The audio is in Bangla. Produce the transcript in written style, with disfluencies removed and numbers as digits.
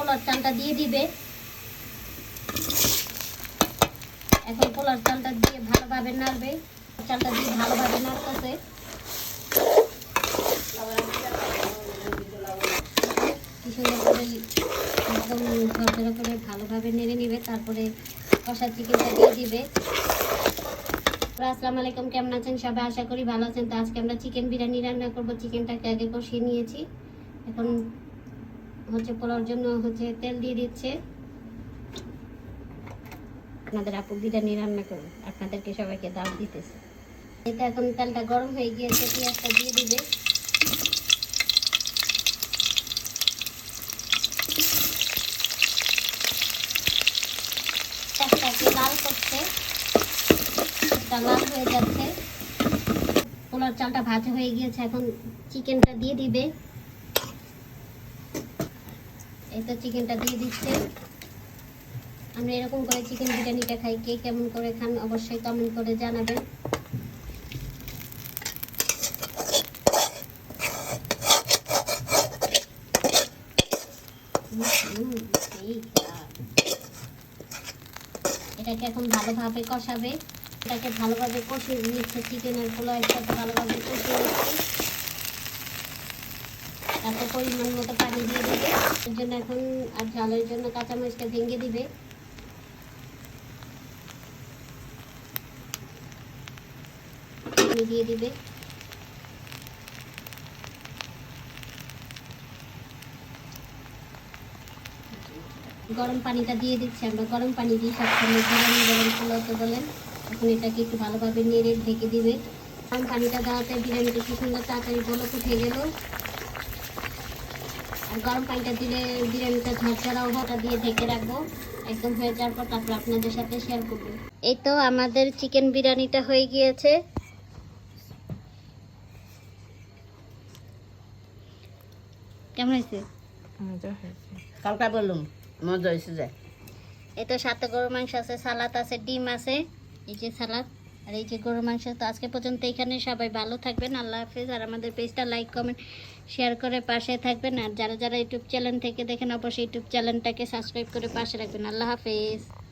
পোলার চালটা দিয়ে দিবে। এখন পোলার চালটা দিয়ে ভালোভাবে নাড়বে। চালটা দিয়ে ভালোভাবে নাড়তেছে। কি সুন্দর করে একদম ঝরঝরে করে ভালোভাবে নেড়ে নিবে। তারপরে কষা চিকেনটা দিয়ে দিবে। আসসালামু আলাইকুম, কেমন আছেন সবাই? আশা করি ভালো আছেন। তো আজকে আমরা চিকেন বিরিয়ানি রান্না করবো। চিকেনটাকে আগে কষিয়ে নিয়েছি। এখন পোলাওর জন্য তেল দিয়ে দিচ্ছে। আপনাদের আপু বিরিয়ানি রান্না করবো, আপনাদেরকে সবাইকে দাওয়াত দিতেছে। এটা এখন তেলটা গরম হয়ে গিয়েছে, পেঁয়াজটা দিয়ে দিবে। পেঁয়াজটাকে লাল করছে, লাল হয়ে যাচ্ছে। পোলার চালটা ভাজা হয়ে গিয়েছে, এখন চিকেনটা দিয়ে দিবে। এই তো চিকেনটা দিয়ে দিচ্ছে। আমরা এরকম করে চিকেন বিরিয়ানিটা খাই। কে কেমন করে খান অবশ্যই কমেন্ট করে জানাবেন। এটাকে এখন ভালোভাবে কষাবে। এটাকে ভালোভাবে কষিয়ে নিচ্ছে। চিকেনের পোলাও একসাথে ভালোভাবে কষিয়ে নিচ্ছে। তারপর পরিমাণ মতো পানি দিয়ে দিবে। এর জন্য এখন আর ঝালের জন্য কাঁচামরিচটা ভেঙে দিবে। দিয়ে দিবে। গরম পানিটা দিয়ে দিচ্ছি। আমরা গরম পানি দিই সবসময়, গরম পোলাও তো বলেন। এখন এটাকে একটু ভালোভাবে নেড়ে ঢেকে দিবে। গরম পানিটা দেওয়াতে বিরিয়ানিটা কি সুন্দর তাড়াতাড়ি বলক উঠে গেল। আর গরম পানিটা দিলে বিরিয়ানিটা ঝরঝরা ওটা দিয়ে ঢেকে রাখবো। একদম হয়ে যাওয়ার পর তারপর আপনাদের সাথে শেয়ার করবো। এই তো আমাদের চিকেন বিরিয়ানিটা হয়ে গিয়েছে। কেমন হয়েছে? কালকা বললাম মজা হয়েছে যায়। এই তো সাথে গরুর মাংস আছে, সালাদ আছে, ডিম আছে। এই যে সালাদ আর এই যে গরুর মাংস। তো আজকে পর্যন্ত এখানে, সবাই ভালো থাকবেন। আল্লাহ হাফেজ। আর আমাদের পেজটা লাইক কমেন্ট শেয়ার করে পাশে থাকবেন। আর যারা যারা ইউটিউব চ্যানেল থেকে দেখেন অবশ্যই ইউটিউব চ্যানেলটাকে সাবস্ক্রাইব করে পাশে রাখবেন। আল্লাহ হাফেজ।